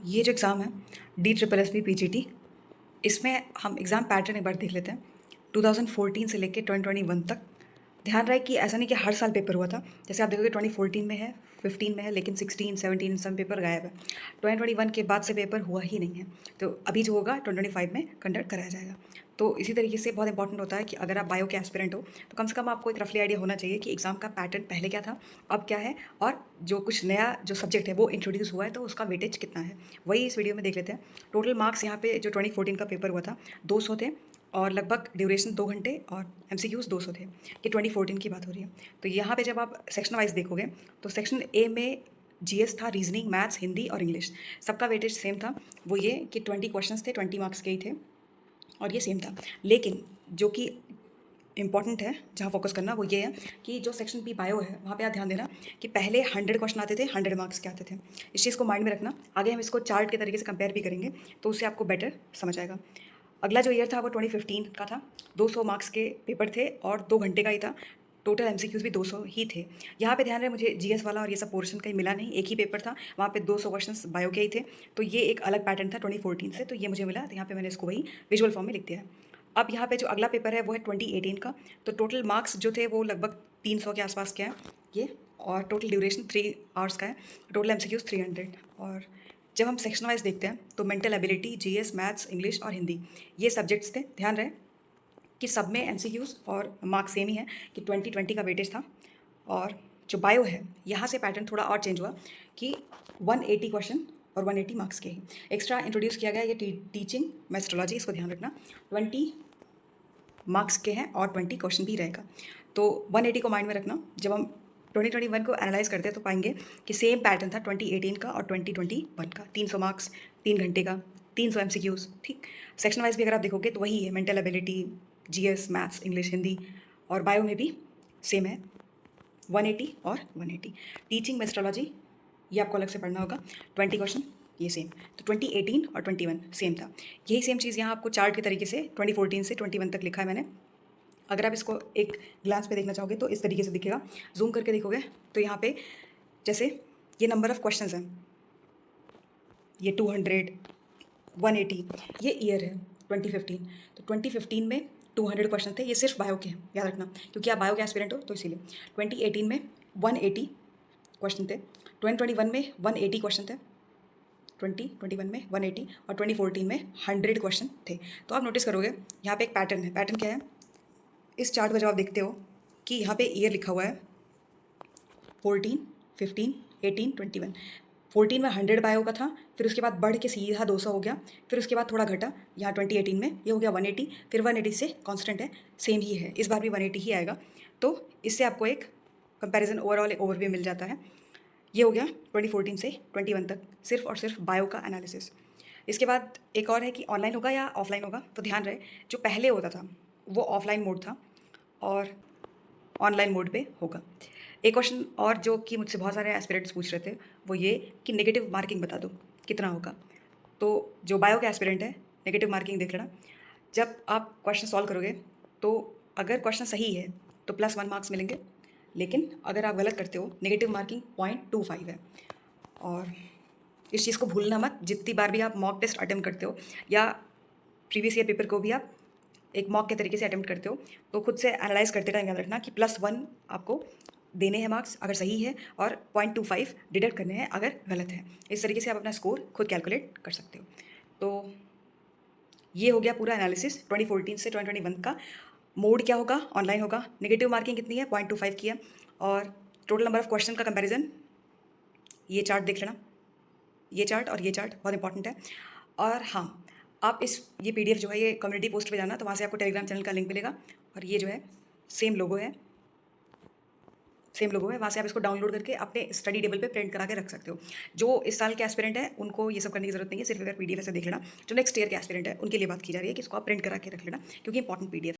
ये जो एग्ज़ाम है DSSS PGT, इसमें हम एग्ज़ाम पैटर्न एक बार देख लेते हैं। 2014 से लेके 2021 तक। ध्यान रहे कि ऐसा नहीं कि हर साल पेपर हुआ था। जैसे आप देखोगे 2014 में है, 15 में है, लेकिन 16, 17 सब पेपर गायब है। 2021 के बाद से पेपर हुआ ही नहीं है। तो अभी जो होगा 2025 में कंडक्ट कराया जाएगा। तो इसी तरीके से बहुत इंपॉर्टेंट होता है कि अगर आप बायो के एस्पिरेंट हो तो कम से कम आपको एक रफली आइडिया होना चाहिए कि एग्ज़ाम का पैटर्न पहले क्या था, अब क्या है, और जो कुछ नया जो सब्जेक्ट है वो इंट्रोड्यूस हुआ है तो उसका वेटेज कितना है, वही इस वीडियो में देख लेते हैं। टोटल मार्क्स यहाँ पे जो 2014 का पेपर हुआ था 200 थे, और लगभग ड्यूरेशन 2 घंटे, और MCQs 200 थे। ये 2014 की बात हो रही है। तो यहाँ पे जब आप सेक्शन वाइज देखोगे तो सेक्शन ए में GS था, रीजनिंग, मैथ्स, हिंदी और इंग्लिश। सबका वेटेज सेम था। वो ये कि 20 क्वेश्चंस थे, 20 मार्क्स के ही थे, और ये सेम था। लेकिन जो कि इंपॉर्टेंट है, जहाँ फोकस करना, वो ये है कि जो सेक्शन बी बायो है वहाँ पे आप ध्यान देना कि पहले 100 क्वेश्चन आते थे, 100 मार्क्स के आते थे। इस चीज़ को माइंड में रखना। आगे हम इसको चार्ट के तरीके से कंपेयर भी करेंगे तो उससे आपको बेटर समझ आएगा। अगला जो ईयर था वो 2015 का था। 200 मार्क्स के पेपर थे और 2 घंटे का ही था। टोटल MCQs भी 200 ही थे। यहाँ पे ध्यान रहे, मुझे GS वाला और ये सब पोर्शन कहीं मिला नहीं, एक ही पेपर था। वहाँ पे 200 क्वेश्चंस बायो के ही थे। तो ये एक अलग पैटर्न था 2014 से, तो ये मुझे मिला, तो यहाँ पे मैंने इसको वही विजुअल फॉर्म में लिख दिया है। अब यहाँ पे जो अगला पेपर है वो है 2018 का। तो टोटल मार्क्स जो थे वो लगभग 300 के आसपास के हैं ये, और टोटल ड्यूरेशन 3 आवर्स का है। Total MCQs 300। और जब हम सेक्शन वाइज देखते हैं तो mental ability, GS, maths, English और हिंदी, ये सब्जेक्ट्स थे। ध्यान रहे कि सब में MCQs और मार्क्स सेम ही है कि 2020 का वेटेज था। और जो बायो है यहाँ से पैटर्न थोड़ा और चेंज हुआ कि 180 क्वेश्चन और 180 मार्क्स के ही एक्स्ट्रा इंट्रोड्यूस किया गया। ये टीचिंग मेथोडोलॉजी, इसको ध्यान रखना। 20 मार्क्स के हैं और 20 क्वेश्चन भी रहेगा। तो 180 को माइंड में रखना। जब हम 2021 को एनालाइज करते हैं तो पाएंगे कि सेम पैटर्न था 2018 का और 2021 का। 300 मार्क्स, 3 घंटे का, 300 MCQs। ठीक, सेक्शन वाइज भी अगर आप देखोगे तो वही है, mental ability, GS, maths, English, Hindi, और बायो में भी सेम है, 180 और 180। टीचिंग मेथोडोलॉजी ये आपको अलग से पढ़ना होगा, 20 क्वेश्चन, ये सेम। तो 2018 और 21 सेम था। यही सेम चीज़ यहाँ आपको चार्ट के तरीके से 2014 से 21 तक लिखा है मैंने। अगर आप इसको एक ग्लांस पे देखना चाहोगे तो इस तरीके से दिखेगा। जूम करके देखोगे तो यहाँ पे जैसे ये नंबर ऑफ़ क्वेश्चंस हैं, ये 200, 180, ये ईयर है 2015। तो 2015 में 200 क्वेश्चन थे। ये सिर्फ बायो के हैं, याद रखना, क्योंकि आप बायो के एस्पिरेंट हो तो इसीलिए। 2018 में 180 क्वेश्चन थे, 2021 में 180 क्वेश्चन थे, 2021 में 180, और 2014 में 100 क्वेश्चन थे। तो आप नोटिस करोगे यहाँ पे एक पैटर्न है। पैटर्न क्या है? इस चार्ट में जब आप देखते हो कि यहाँ पे ईयर लिखा हुआ है 14, 15, 18, 21। 14 में 100 बायो का था, फिर उसके बाद बढ़ के सीधा 200 हो गया, फिर उसके बाद थोड़ा घटा। यहाँ 2018 में ये हो गया 180, फिर 180 से कांस्टेंट है, सेम ही है, इस बार भी 180 ही आएगा। तो इससे आपको एक कंपैरिजन, ओवरऑल एक ओवरव्यू मिल जाता है। ये हो गया 2014 से 21 तक, सिर्फ और सिर्फ बायो का एनालिसिस। इसके बाद एक और है कि ऑनलाइन होगा या ऑफलाइन होगा। तो ध्यान रहे, जो पहले होता था वो ऑफलाइन मोड था और ऑनलाइन मोड पे होगा। एक क्वेश्चन और जो कि मुझसे बहुत सारे एस्पिरेंट्स पूछ रहे थे वो ये कि नेगेटिव मार्किंग बता दो कितना होगा। तो जो बायो के एस्पिरेंट है, नेगेटिव मार्किंग देख लेना। जब आप क्वेश्चन सॉल्व करोगे तो अगर क्वेश्चन सही है तो +1 मार्क्स मिलेंगे, लेकिन अगर आप गलत करते हो नेगेटिव मार्किंग 0.25 है। और इस चीज़ को भूलना मत, जितनी बार भी आप मॉक टेस्ट अटेम्प्ट करते हो या प्रीवियस ईयर पेपर को भी आप एक मॉक के तरीके से अटेम्प्ट करते हो, तो खुद से एनालाइज करते टाइम याद रखना कि +1 आपको देने हैं मार्क्स अगर सही है, और 0.25 डिडक्ट करने हैं अगर गलत है। इस तरीके से आप अपना स्कोर खुद कैलकुलेट कर सकते हो। तो ये हो गया पूरा एनालिसिस 2014 से 2021 का। मोड क्या होगा? ऑनलाइन होगा। नेगेटिव मार्किंग कितनी है? 0.25 की है। और टोटल नंबर ऑफ क्वेश्चन का कंपैरिजन, ये चार्ट देख लेना, ये चार्ट और ये चार्ट बहुत इंपॉर्टेंट है। और हाँ, आप ये PDF जो है ये कम्युनिटी पोस्ट पे जाना, तो वहाँ से आपको टेलीग्राम चैनल का लिंक मिलेगा। और ये जो है सेम लोगो है, वहाँ से आप इसको डाउनलोड करके अपने स्टडी टेबल पे प्रिंट करा के रख सकते हो। जो इस साल के एस्पिरेंट हैं उनको ये सब करने की जरूरत नहीं है, सिर्फ अगर PDF से देख लेना। जो नेक्स्ट ईयर के एस्पिरेंट है उनके लिए बात की जा रही है कि इसको आप प्रिंट करा के रख लेना, क्योंकि इंपॉर्टेंट PDF